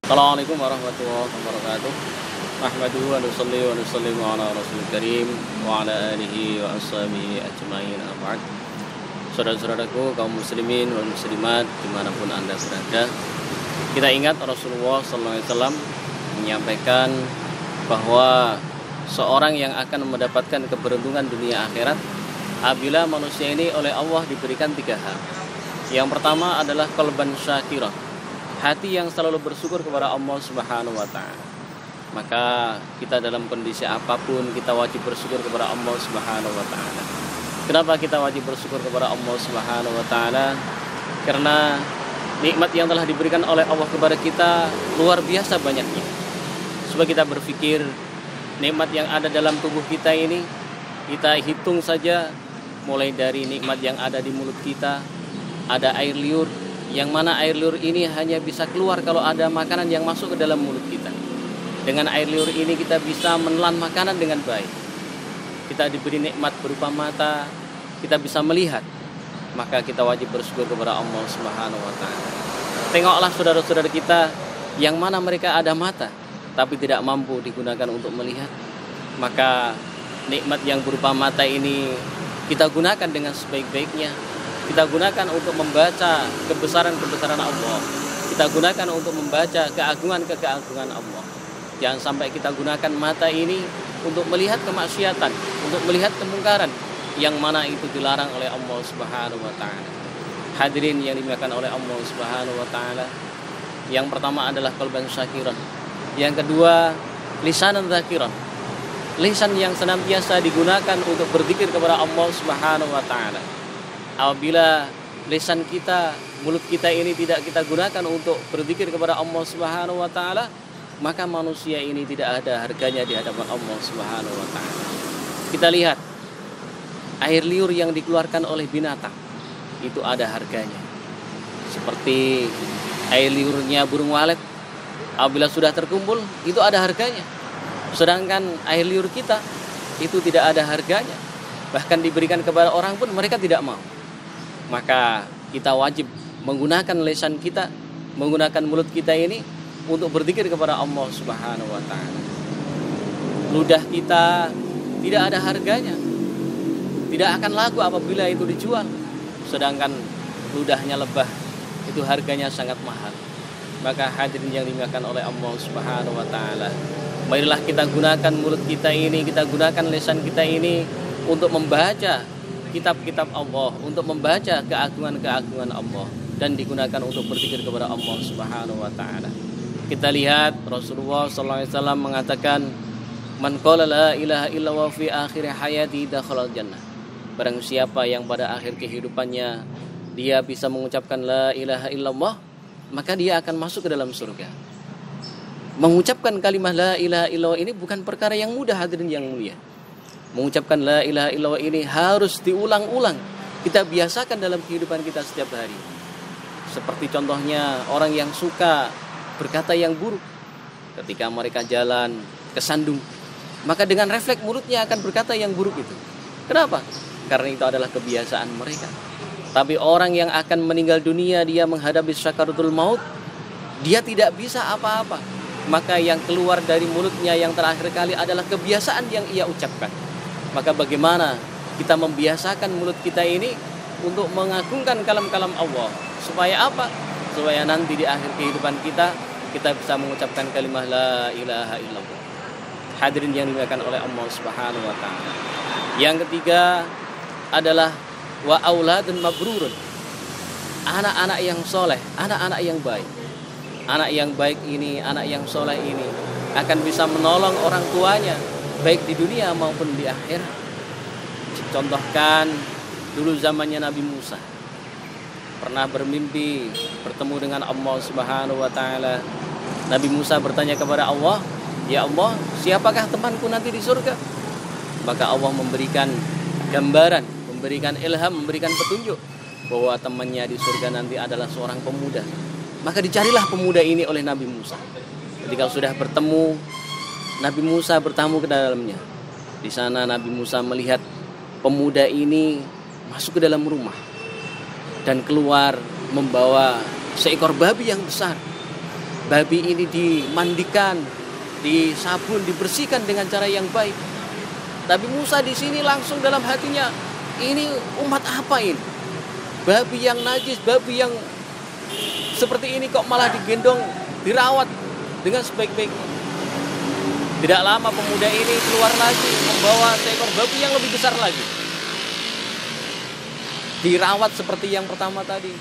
Assalamualaikum warahmatullahi wabarakatuh. Nahmaduhu wa nusalli wa nusallimu ala rasulil karim wa ala alihi wa ashabihi ajma'in amma ba'd. Saudara-saudaraku kaum muslimin wal muslimat dimanapun anda berada, kita ingat Rasulullah SAW menyampaikan bahwa seorang yang akan mendapatkan keberuntungan dunia akhirat apabila manusia ini oleh Allah diberikan 3 hal. Yang pertama adalah qalban syakirah, hati yang selalu bersyukur kepada Allah Subhanahu wa taala. Maka kita dalam kondisi apapun kita wajib bersyukur kepada Allah Subhanahu wa taala. Kenapa kita wajib bersyukur kepada Allah Subhanahu wa taala? Karena nikmat yang telah diberikan oleh Allah kepada kita luar biasa banyaknya. Coba kita berpikir nikmat yang ada dalam tubuh kita ini, kita hitung saja mulai dari nikmat yang ada di mulut kita, ada air liur, yang mana air liur ini hanya bisa keluar kalau ada makanan yang masuk ke dalam mulut kita. Dengan air liur ini kita bisa menelan makanan dengan baik. Kita diberi nikmat berupa mata, kita bisa melihat. Maka kita wajib bersyukur kepada Allah Subhanahu wa taala. Tengoklah saudara-saudara kita yang mana mereka ada mata tapi tidak mampu digunakan untuk melihat. Maka nikmat yang berupa mata ini kita gunakan dengan sebaik-baiknya. Kita gunakan untuk membaca kebesaran-kebesaran Allah. Kita gunakan untuk membaca keagungan-keagungan Allah. Jangan sampai kita gunakan mata ini untuk melihat kemaksiatan, untuk melihat kemungkaran yang mana itu dilarang oleh Allah Subhanahu wa taala. Hadirin yang dimuliakan oleh Allah Subhanahu wa taala. Yang pertama adalah qalban syakiran. Yang kedua, lisanan dzakiran. Lisan yang senantiasa digunakan untuk berzikir kepada Allah Subhanahu wa taala. Apabila lisan kita, mulut kita ini tidak kita gunakan untuk berzikir kepada Allah Subhanahu wa taala, maka manusia ini tidak ada harganya di hadapan Allah Subhanahu wa taala. Kita lihat air liur yang dikeluarkan oleh binatang itu ada harganya. Seperti air liurnya burung walet, apabila sudah terkumpul itu ada harganya. Sedangkan air liur kita itu tidak ada harganya. Bahkan diberikan kepada orang pun mereka tidak mau. Maka kita wajib menggunakan lisan kita, menggunakan mulut kita ini untuk berzikir kepada Allah Subhanahu wa taala. Ludah kita tidak ada harganya. Tidak akan laku apabila itu dijual. Sedangkan ludahnya lebah itu harganya sangat mahal. Maka hadirin yang dimuliakan oleh Allah Subhanahu wa taala, marilah kita gunakan mulut kita ini, kita gunakan lisan kita ini untuk membaca kitab-kitab Allah, untuk membaca keagungan-keagungan Allah, dan digunakan untuk berzikir kepada Allah Subhanahu wa taala. Kita lihat Rasulullah SAW mengatakan, man qala la ilaha illallah fi akhir hayati dakhala jannah. Barang siapa yang pada akhir kehidupannya dia bisa mengucapkan la ilaha illallah, maka dia akan masuk ke dalam surga. Mengucapkan kalimat la ilaha illallah ini bukan perkara yang mudah, hadirin yang mulia. Mengucapkan la ilaha illallah ini harus diulang-ulang. Kita biasakan dalam kehidupan kita setiap hari. Seperti contohnya orang yang suka berkata yang buruk. Ketika mereka jalan kesandung, maka dengan refleks mulutnya akan berkata yang buruk itu. Kenapa? Karena itu adalah kebiasaan mereka. Tapi orang yang akan meninggal dunia, dia menghadapi sakaratul maut, dia tidak bisa apa-apa. Maka yang keluar dari mulutnya yang terakhir kali adalah kebiasaan yang ia ucapkan. Maka bagaimana kita membiasakan mulut kita ini untuk mengagungkan kalam-kalam Allah. Supaya apa? Supaya nanti di akhir kehidupan kita bisa mengucapkan kalimat la ilaha illallah. Hadirin yang dimuliakan oleh Allah Subhanahu wa taala. Yang ketiga adalah wa auladun mabrurun. Anak-anak yang soleh, anak-anak yang baik. Anak yang baik ini, anak yang soleh ini akan bisa menolong orang tuanya baik di dunia maupun di akhirat. Contohkan dulu zamannya Nabi Musa. Pernah bermimpi bertemu dengan Allah Subhanahu wa taala. Nabi Musa bertanya kepada Allah, "Ya Allah, siapakah temanku nanti di surga?" Maka Allah memberikan gambaran, memberikan ilham, memberikan petunjuk bahwa temannya di surga nanti adalah seorang pemuda. Maka dicarilah pemuda ini oleh Nabi Musa. Ketika sudah bertemu, Nabi Musa bertamu ke dalamnya. Di sana Nabi Musa melihat pemuda ini masuk ke dalam rumah dan keluar membawa seekor babi yang besar. babi ini dimandikan, disabun, dibersihkan dengan cara yang baik. Tapi Musa di sini langsung dalam hatinya, ini umat apa ini? Babi yang najis, babi yang seperti ini kok malah digendong, dirawat dengan sebaik-baiknya. Tidak lama pemuda ini keluar lagi membawa seekor babi yang lebih besar lagi. Dirawat seperti yang pertama tadi.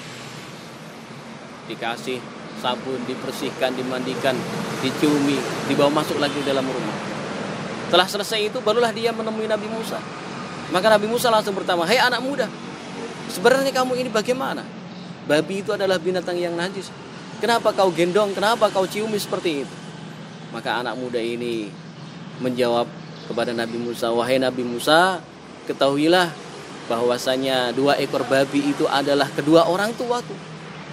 Dikasih sabun, dibersihkan, dimandikan, diciumi, dibawa masuk lagi dalam rumah. Setelah selesai itu barulah dia menemui Nabi Musa. Maka Nabi Musa langsung bertanya, "Hei anak muda, sebenarnya kamu ini bagaimana? Babi itu adalah binatang yang najis. Kenapa kau gendong? Kenapa kau ciumi seperti itu?" Maka anak muda ini menjawab kepada Nabi Musa, "Wahai Nabi Musa, ketahuilah bahwasanya 2 ekor babi itu adalah kedua orang tuaku,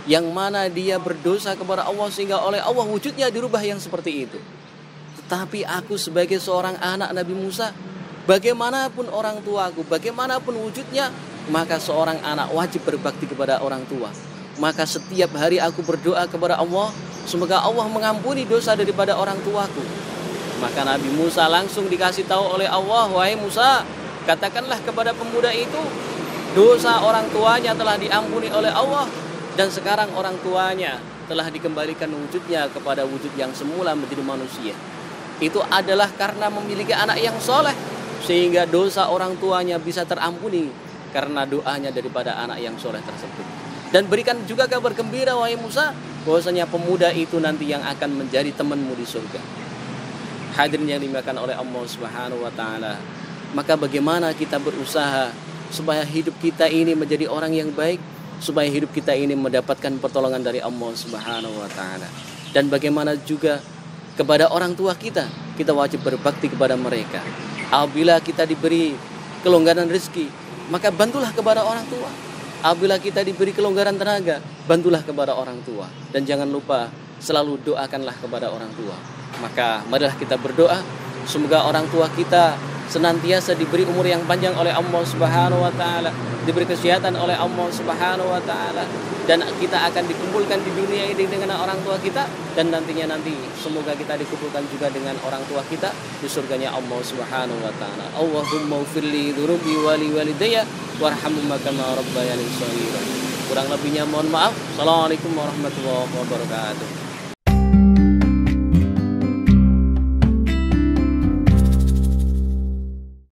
yang mana dia berdosa kepada Allah sehingga oleh Allah wujudnya dirubah yang seperti itu. Tetapi aku sebagai seorang anak Nabi Musa, bagaimanapun orang tuaku, bagaimanapun wujudnya, maka seorang anak wajib berbakti kepada orang tua. Maka setiap hari aku berdoa kepada Allah, semoga Allah mengampuni dosa daripada orang tuaku." Maka Nabi Musa langsung dikasih tahu oleh Allah, "Wahai Musa, katakanlah kepada pemuda itu, dosa orang tuanya telah diampuni oleh Allah, dan sekarang orang tuanya telah dikembalikan wujudnya kepada wujud yang semula menjadi manusia. Itu adalah karena memiliki anak yang soleh, sehingga dosa orang tuanya bisa terampuni karena doanya daripada anak yang soleh tersebut. Dan berikan juga kabar gembira, wahai Musa, bahwasanya pemuda itu nanti yang akan menjadi temanmu di surga." Hadirin yang dimuliakan oleh Allah Subhanahu wa taala, maka bagaimana kita berusaha supaya hidup kita ini menjadi orang yang baik, supaya hidup kita ini mendapatkan pertolongan dari Allah Subhanahu wa taala. Dan bagaimana juga kepada orang tua kita wajib berbakti kepada mereka. Apabila kita diberi kelonggaran rezeki, maka bantulah kepada orang tua. Apabila kita diberi kelonggaran tenaga, bantulah kepada orang tua. Dan jangan lupa selalu doakanlah kepada orang tua. Maka marilah kita berdoa, semoga orang tua kita senantiasa diberi umur yang panjang oleh Allah Subhanahu wa taala, diberi kesehatan oleh Allah Subhanahu wa taala, dan kita akan dikumpulkan di dunia ini dengan orang tua kita, dan nanti semoga kita dikumpulkan juga dengan orang tua kita di surganya Allah Subhanahu wa taala. Allahumma ufirli dhunubi wali walidayya warhamhuma kama rabbayani shaghira. Kurang lebihnya mohon maaf. Assalamualaikum warahmatullahi wabarakatuh.